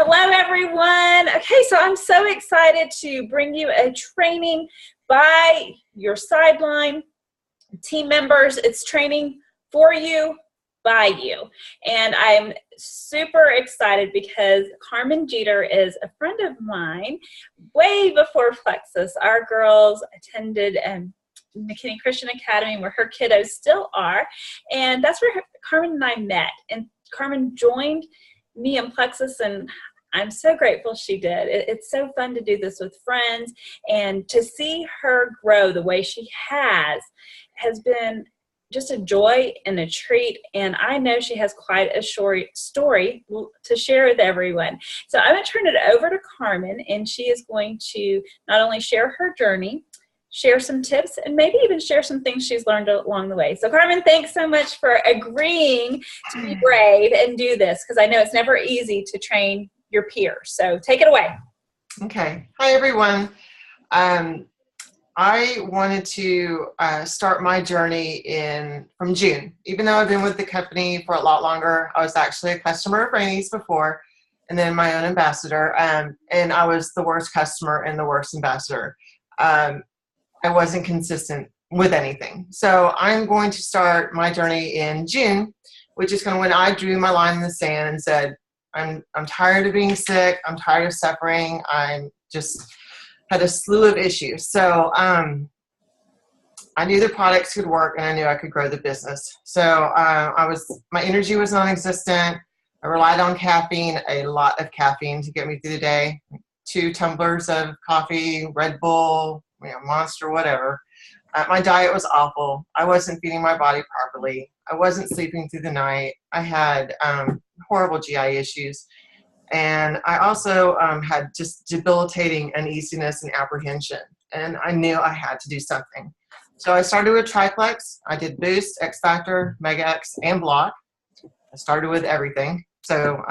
Hello, everyone. Okay, so I'm so excited to bring you a training by your sideline team members. It's training for you, by you. And I'm super excited because Carmen Jeter is a friend of mine way before Plexus. Our girls attended McKinney Christian Academy where her kiddos still are. And that's where Carmen and I met. And Carmen joined me in Plexus, and I'm so grateful she did. It's so fun to do this with friends, and to see her grow the way she has been just a joy and a treat. And I know she has quite a short story to share with everyone. So I'm going to turn it over to Carmen, and she is going to not only share her journey, share some tips, and maybe even share some things she's learned along the way. So Carmen, thanks so much for agreeing to be brave and do this, because I know it's never easy to train your peers. So take it away. Okay. Hi, everyone. I wanted to start my journey from June. Even though I've been with the company for a lot longer, I was actually a customer of Rainey's before, and then my own ambassador, and I was the worst customer and the worst ambassador. I wasn't consistent with anything. So I'm going to start my journey in June, which is kind of when I drew my line in the sand and said, I'm tired of being sick. I'm tired of suffering. I'm just had a slew of issues. So I knew the products could work, and I knew I could grow the business. So my energy was non-existent. I relied on caffeine, a lot of caffeine to get me through the day. 2 tumblers of coffee, Red Bull, Monster, whatever. My diet was awful. I wasn't feeding my body properly. I wasn't sleeping through the night. I had horrible GI issues. And I also had just debilitating uneasiness and apprehension. And I knew I had to do something. So I started with Trifecta. I did Boost, X Factor, Mega X, and Block. I started with everything. So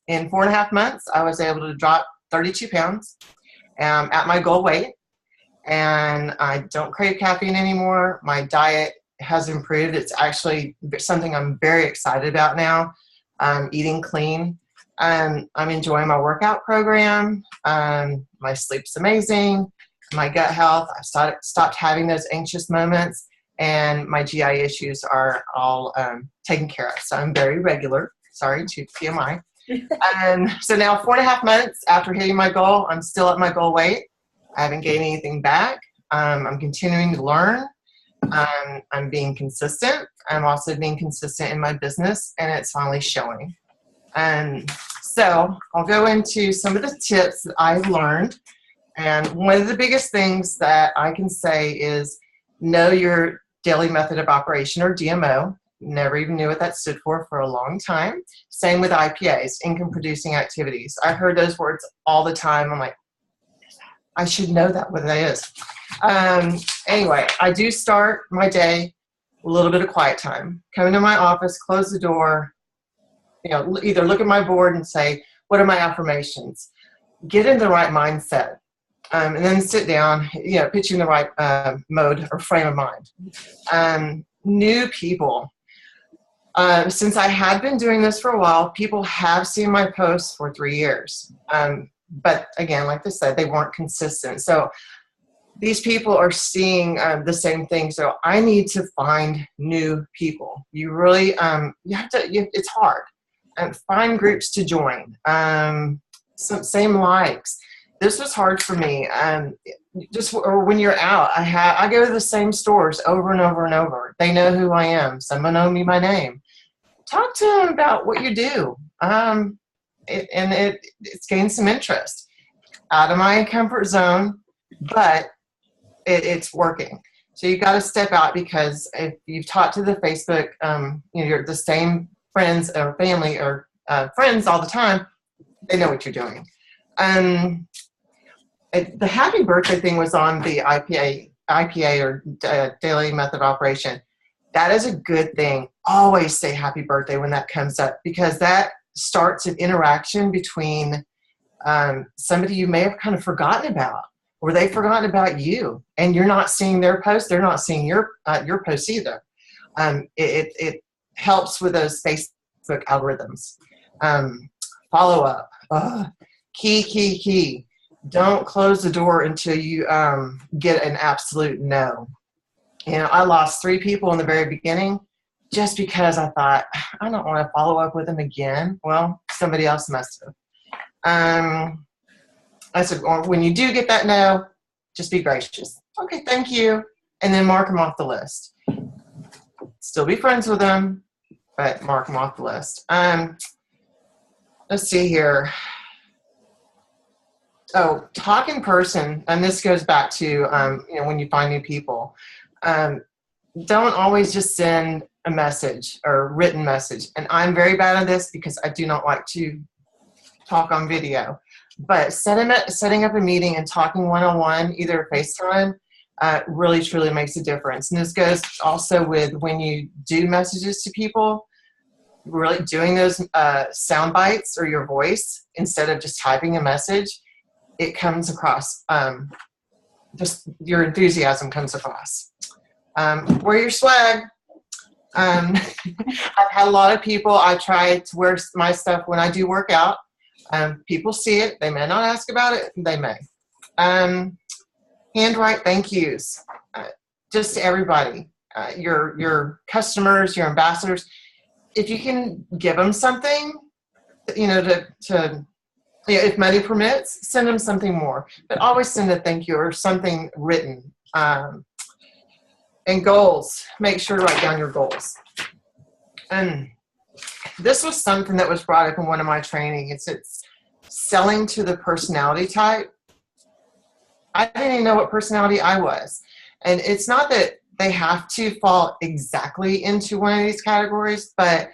in 4.5 months, I was able to drop 32 pounds at my goal weight. And I don't crave caffeine anymore. My diet has improved. It's actually something I'm very excited about now. Eating clean. I'm enjoying my workout program. My sleep's amazing. My gut health, I've stopped having those anxious moments, and my GI issues are all taken care of. So I'm very regular. Sorry to TMI. So now 4.5 months after hitting my goal, I'm still at my goal weight. I haven't gained anything back. I'm continuing to learn. I'm being consistent. I'm also being consistent in my business, and it's finally showing. So I'll go into some of the tips that I've learned. And one of the biggest things that I can say is know your daily method of operation, or DMO. Never even knew what that stood for a long time. Same with IPAs, income producing activities. I heard those words all the time. I'm like, I should know what that is. Anyway, I do start my day a little bit of quiet time. Come into my office, close the door, either look at my board and say, what are my affirmations? Get in the right mindset. And then sit down, put you in the right mode or frame of mind. New people. Since I had been doing this for a while, people have seen my posts for 3 years. But again, like I said, they weren't consistent. So these people are seeing the same thing. So I need to find new people. You really, you have to, it's hard. Find groups to join. Same likes. This was hard for me. Or when you're out, I go to the same stores over and over and over. They know who I am. Some know me by name. Talk to them about what you do. It's gained some interest. Out of my comfort zone, but it's working. So you got to step out, because if you've talked to the Facebook, you're the same friends or family or friends all the time, they know what you're doing. The happy birthday thing was on the IPA or daily method of operation. That is a good thing. Always say happy birthday when that comes up, because that starts an interaction between somebody you may have kind of forgotten about, or they've forgotten about you, and you're not seeing their post. They're not seeing your posts either. It helps with those Facebook algorithms. Follow up. Key. Don't close the door until you get an absolute no. You know, I lost 3 people in the very beginning just because I thought, I don't want to follow up with them again. Well, somebody else must have. I said, well, when you do get that no, just be gracious. Okay, thank you. And then mark them off the list. Still be friends with them, but mark them off the list. Let's see here. Oh, talk in person, and this goes back to you know, when you find new people. Don't always just send a message or written message. And I'm very bad at this because I do not like to talk on video. But setting up a meeting and talking one-on-one, either FaceTime, really truly makes a difference. And this goes also with when you do messages to people, really doing those sound bites or your voice instead of just typing a message. It comes across, just your enthusiasm comes across. Wear your swag. I've had a lot of people, I try to wear my stuff when I do work out. People see it. They may not ask about it. They may. Handwrite thank yous, just to everybody, your customers, your ambassadors. If you can give them something, you know, to yeah, if money permits, send them something more. But always send a thank you or something written. And goals. Make sure to write down your goals. And this was something that was brought up in one of my trainings. It's selling to the personality type. I didn't even know what personality I was. And it's not that they have to fall exactly into one of these categories, but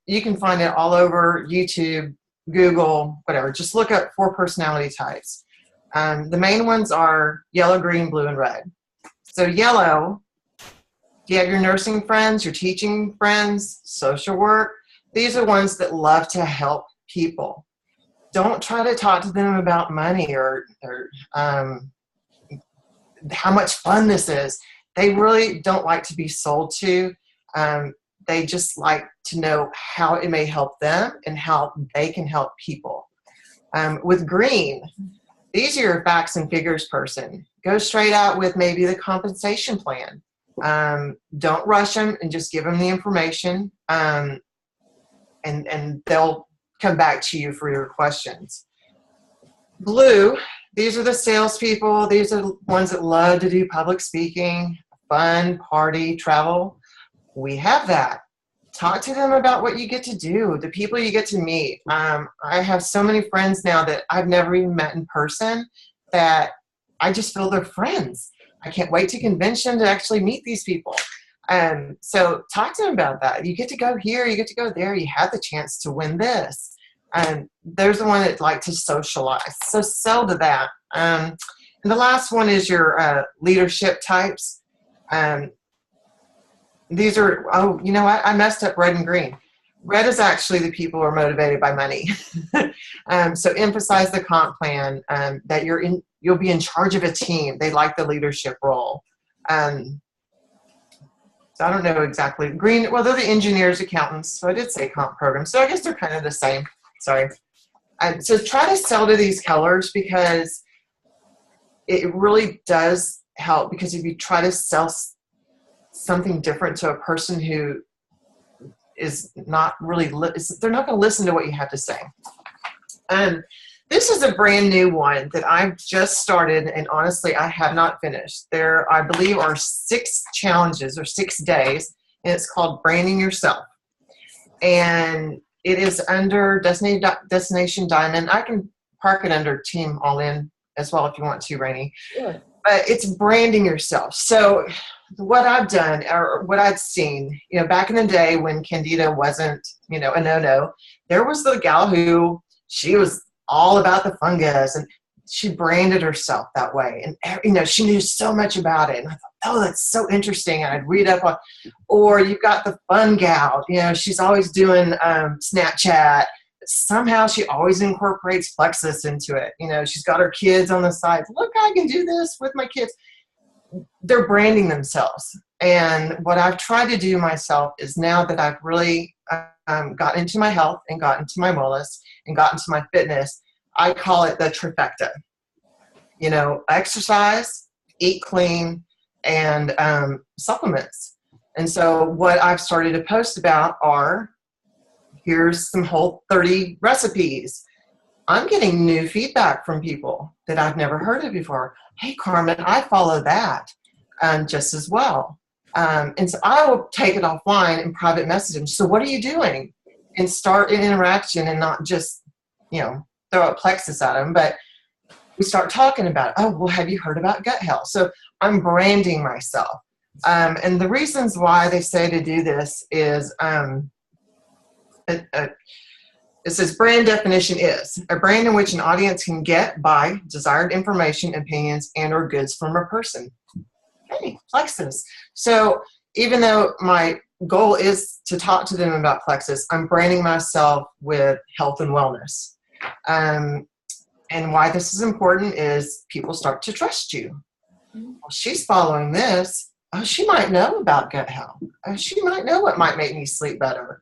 you can find it all over YouTube, Google, whatever. Just look up 4 personality types. The main ones are yellow, green, blue, and red. So yellow, you have your nursing friends, your teaching friends, social work. These are ones that love to help people. Don't try to talk to them about money or how much fun this is. They really don't like to be sold to. They just like to know how it may help them and how they can help people. With green, these are your facts and figures person. Go straight out with maybe the compensation plan. Don't rush them and just give them the information, and they'll come back to you for your questions. Blue, these are the salespeople. These are the ones that love to do public speaking, fun, party, travel. We have that. Talk to them about what you get to do, the people you get to meet. I have so many friends now that I've never even met in person that I just feel they're friends. I can't wait to convention to actually meet these people. So talk to them about that. You get to go here, you get to go there, you have the chance to win this. There's the one that like to socialize. So sell to that. And the last one is your leadership types. These are, oh, you know what? I messed up red and green. Red is actually the people who are motivated by money. So emphasize the comp plan, that you'll be in charge of a team. They like the leadership role. So I don't know exactly. Green, well, they're the engineers, accountants. So I did say comp program. So I guess they're kind of the same. Sorry. So try to sell to these colors because it really does help, because if you try to sell something different to a person who is not really, they're not going to listen to what you have to say. This is a brand new one that I've just started, and honestly, I have not finished. There, I believe, are 6 challenges or 6 days, and it's called Branding Yourself. And it is under Destination Diamond. I can park it under Team All In as well if you want to, Rainey. Sure. But it's branding yourself. So what I've done, or what I've seen, you know, back in the day when Candida wasn't, you know, a no-no, there was the gal who, she was all about the fungus, and she branded herself that way. And, you know, she knew so much about it. And I thought, oh, that's so interesting. And I'd read up on, or you've got the fun gal, you know, she's always doing Snapchat. Somehow she always incorporates Plexus into it. You know, she's got her kids on the side. Look, I can do this with my kids. They're branding themselves. And what I've tried to do myself is, now that I've really got into my health and got into my wellness and got into my fitness, I call it the trifecta. You know, exercise, eat clean, and supplements. And so what I've started to post about are, here's some Whole30 recipes. I'm getting new feedback from people that I've never heard of before. Hey, Carmen, I follow that just as well. And so I will take it offline and private message them. So what are you doing? And start an interaction and not just, you know, throw a plexus at them, but we start talking about it. Oh, well, have you heard about gut health? So I'm branding myself. And the reasons why they say to do this is, it says brand definition is a brand in which an audience can get, buy desired information, opinions, and or goods from a person. Hey, plexus. So even though my goal is to talk to them about plexus, I'm branding myself with health and wellness. And why this is important is people start to trust you. Well, she's following this. Oh, she might know about gut health. Oh, she might know what might make me sleep better.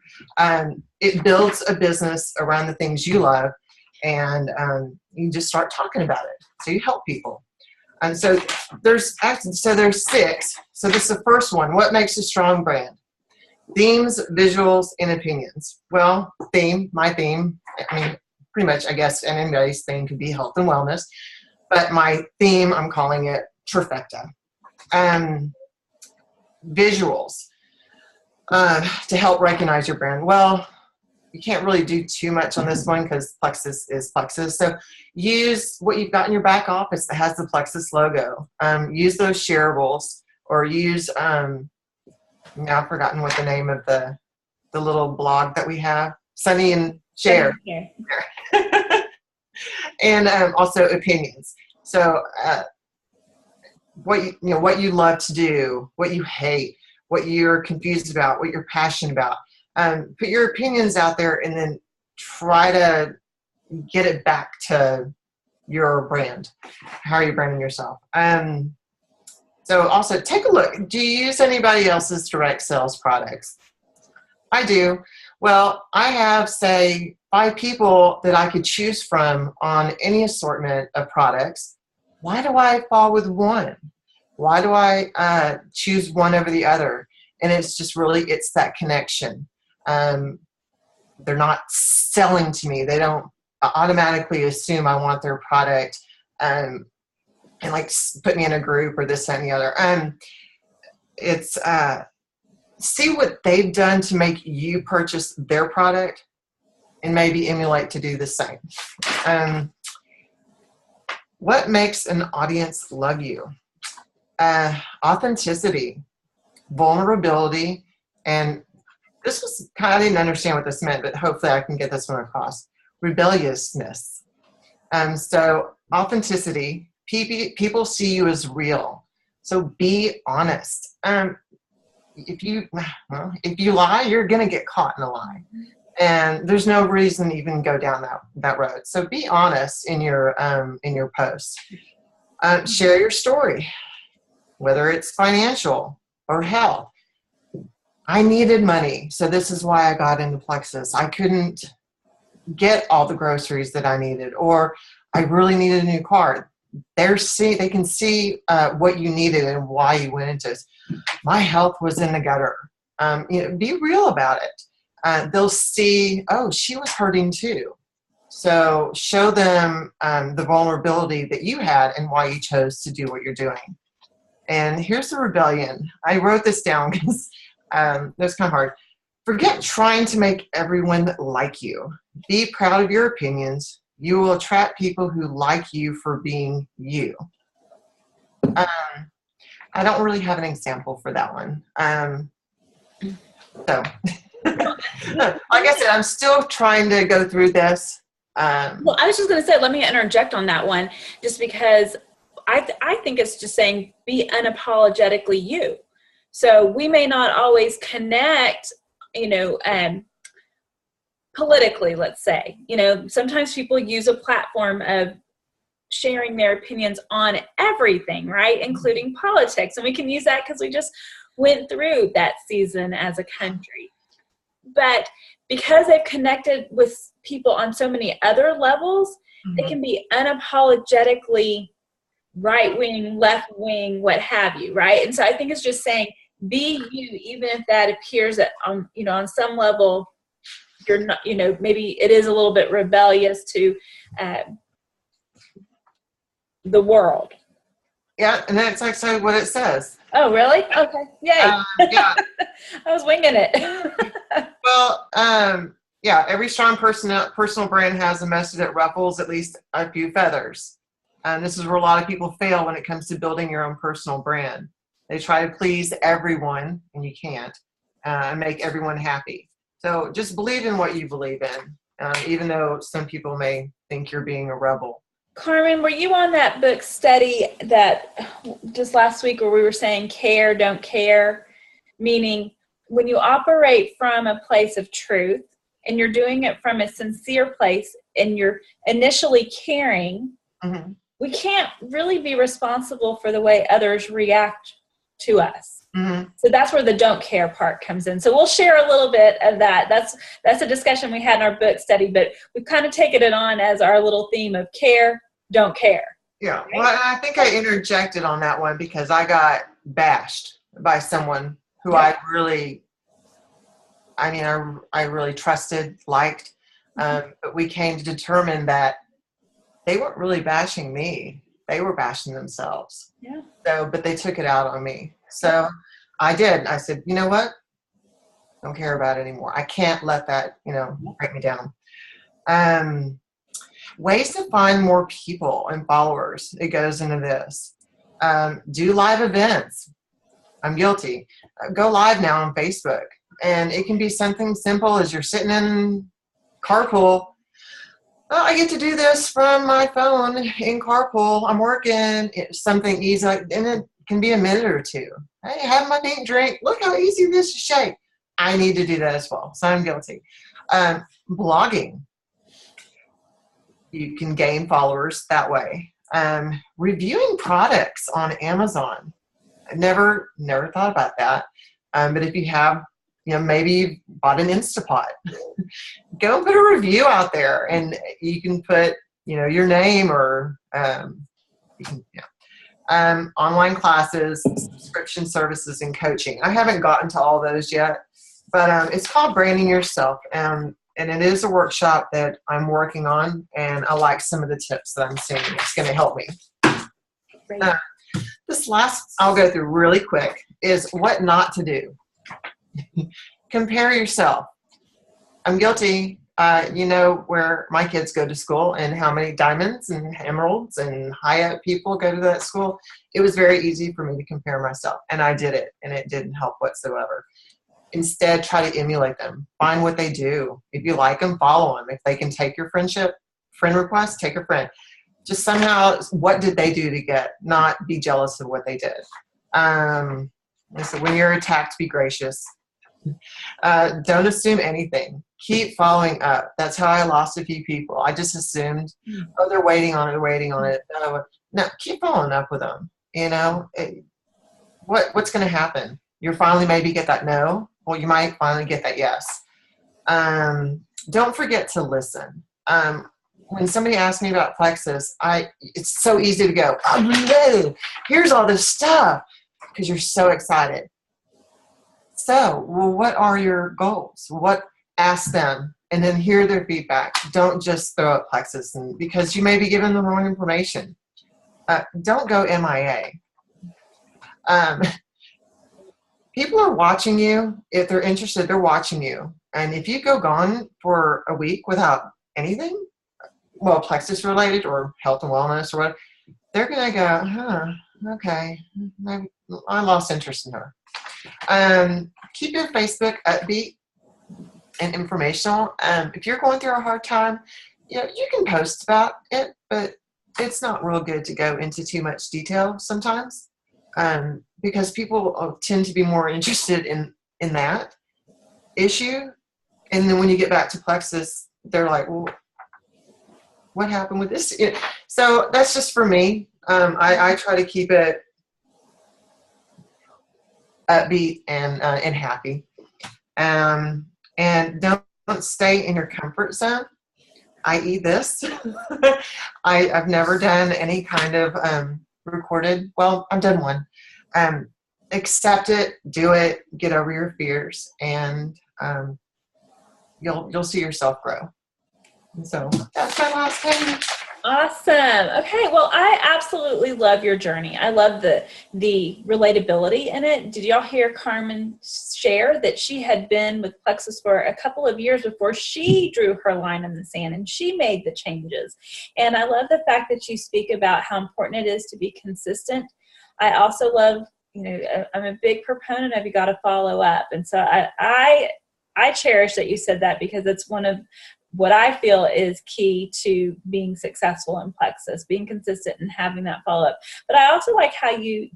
It builds a business around the things you love, and you just start talking about it. So you help people. And so there's 6. So this is the first one. What makes a strong brand? Themes, visuals, and opinions. Well, my theme, I mean, pretty much, I guess, anybody's theme could be health and wellness. But my theme, I'm calling it Trifecta. Visuals to help recognize your brand. Well, you can't really do too much on this one because plexus is plexus. So use what you've got in your back office that has the plexus logo. Use those shareables, or use, now I've forgotten what the name of the little blog that we have, Sunny and Share. Okay. And also opinions. So what you love to do, what you hate, what you're confused about, what you're passionate about. Put your opinions out there and then try to get it back to your brand. How are you branding yourself? So also take a look. Do you use anybody else's direct sales products? I do. Well, I have, say, 5 people that I could choose from on any assortment of products. Why do I fall with one? Why do I choose one over the other? And it's just really, it's that connection. They're not selling to me. They don't automatically assume I want their product and like put me in a group or this, that, and the other. It's see what they've done to make you purchase their product and maybe emulate to do the same. What makes an audience love you? Authenticity, vulnerability, and this was kind of, I didn't understand what this meant, but hopefully I can get this one across. Rebelliousness. So authenticity, people see you as real. So be honest. If you lie, you're going to get caught in a lie. And there's no reason to even go down that road. So be honest in your posts. Share your story, whether it's financial or health. I needed money, so this is why I got into plexus. I couldn't get all the groceries that I needed, or I really needed a new car. They can see what you needed and why you went into it. My health was in the gutter. Be real about it. They'll see, oh, she was hurting too. So show them the vulnerability that you had and why you chose to do what you're doing. And here's the rebellion. I wrote this down because that was kind of hard. Forget trying to make everyone like you. Be proud of your opinions. You will attract people who like you for being you. I don't really have an example for that one. So, like I said, I'm still trying to go through this. Well, I was just going to say, let me interject on that one, just because I think it's just saying be unapologetically you. So we may not always connect, politically, let's say. Sometimes people use a platform of sharing their opinions on everything, right, including politics. And we can use that because we just went through that season as a country. But because they've connected with people on so many other levels, they can be unapologetically right-wing, left-wing, what have you, right? And so I think it's just saying, be you, even if that appears that on some level you're not, maybe it is a little bit rebellious to the world. Yeah, and that's actually what it says. Oh, really? Okay. Yay. Yeah. I was winging it. Well, yeah, every strong personal brand has a message that ruffles at least a few feathers. And this is where a lot of people fail when it comes to building your own personal brand. They try to please everyone, and you can't, and make everyone happy. So just believe in what you believe in, even though some people may think you're being a rebel. Carmen, were you on that book study that just last week where we were saying care, don't care? Meaning when you operate from a place of truth and you're doing it from a sincere place and you're initially caring, we can't really be responsible for the way others react to us. So that's where the don't care part comes in. So we'll share a little bit of that. That's a discussion we had in our book study, but we've kind of taken it on as our little theme of care, don't care. Yeah. Right? Well, I think I interjected on that one because I got bashed by someone who I really trusted, liked, but we came to determine that they weren't really bashing me. They were bashing themselves. Yeah. So, but they took it out on me. So I did. I said, you know what? Don't care about it anymore. I can't let that, break me down. Ways to find more people and followers. It goes into this. Do live events. I'm guilty. Go live now on Facebook. And it can be something simple as you're sitting in carpool. Oh, I get to do this from my phone in carpool. I'm working. It's something easy. And it can be a minute or two. Hey, have my meat and drink. Look how easy this is shake. I need to do that as well. So I'm guilty. Blogging. You can gain followers that way. Reviewing products on Amazon. I never thought about that. But if you have, maybe you bought an Instapot, go put a review out there, and you can put, your name or online classes, subscription services, and coaching. I haven't gotten to all those yet, but it's called Branding Yourself, and it is a workshop that I'm working on, and I like some of the tips that I'm seeing. It's going to help me. This last I'll go through really quick is what not to do. Compare yourself. I'm guilty. Where my kids go to school and how many diamonds and emeralds and high-up people go to that school. It was very easy for me to compare myself, and I did it, and it didn't help whatsoever. Instead, try to emulate them. Find what they do. If you like them, follow them. If they can take your friend request, take a friend. Just somehow, what did they do to get? Not be jealous of what they did. So when you're attacked, be gracious. Don't assume anything. Keep following up. That's how I lost a few people. I just assumed, they're waiting on it. No, keep following up with them. What's going to happen? You'll finally maybe get that no. Well, you might finally get that yes. Don't forget to listen. When somebody asks me about Plexus, it's so easy to go, oh, here's all this stuff, because you're so excited. So, what are your goals? Ask them, and then hear their feedback. Don't just throw out Plexus, because you may be giving them the wrong information. Don't go MIA. People are watching you. If they're interested, they're watching you. And if you go gone for a week without anything, Plexus related or health and wellness or what, they're going to go, okay, I lost interest in her. Keep your Facebook upbeat and informational. If you're going through a hard time, you can post about it, but it's not real good to go into too much detail sometimes, because people tend to be more interested in that issue. And then when you get back to Plexus, they're like, well, what happened with this? So that's just for me. I try to keep it upbeat and happy. And don't don't stay in your comfort zone, i.e. this. I've never done any kind of recorded, well, I've done one. Accept it, do it, get over your fears, and you'll see yourself grow. And so that's my last page. Awesome. Okay. Well, I absolutely love your journey. I love the relatability in it. Did y'all hear Carmen share that she had been with Plexus for a couple of years before she drew her line in the sand and she made the changes? And I love the fact that you speak about how important it is to be consistent. I also love, I'm a big proponent of you got to follow up. And so I cherish that you said that, because it's one of what I feel is key to being successful in Plexus, being consistent and having that follow-up. But I also like how you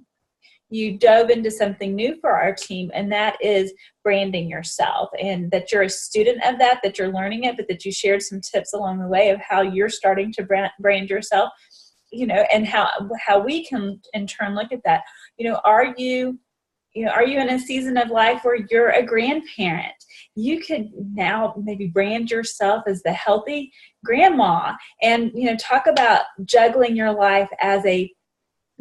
dove into something new for our team, and that is branding yourself, and that you're a student of that you're learning it, but that you shared some tips along the way of how you're starting to brand yourself, and how we can in turn look at that. Are you in a season of life where you're a grandparent? You could now maybe brand yourself as the healthy grandma, and, talk about juggling your life as a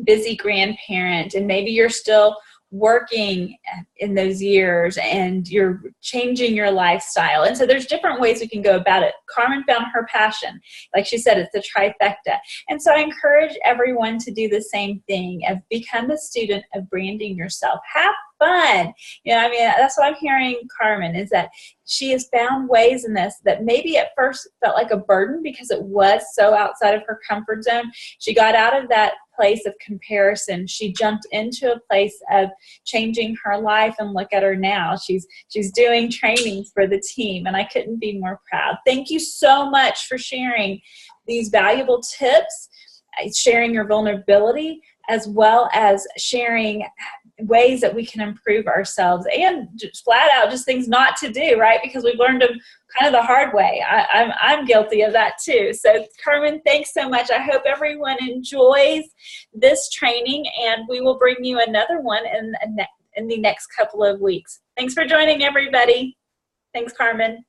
busy grandparent, and maybe you're still working in those years and you're changing your lifestyle. And so there's different ways we can go about it. Carmen found her passion. Like she said, it's the trifecta. And so I encourage everyone to do the same thing, of become a student of branding yourself. Have fun. That's what I'm hearing, Carmen, is that she has found ways in this that maybe at first felt like a burden because it was so outside of her comfort zone. She got out of that place of comparison. She jumped into a place of changing her life, and look at her now. She's doing trainings for the team, and I couldn't be more proud. Thank you so much for sharing these valuable tips, sharing your vulnerability, as well as sharing ways that we can improve ourselves, and just flat out just things not to do, right? Because we've learned them kind of the hard way. I'm guilty of that too. So Carmen, thanks so much. I hope everyone enjoys this training, and we will bring you another one in the next couple of weeks. Thanks for joining, everybody. Thanks, Carmen.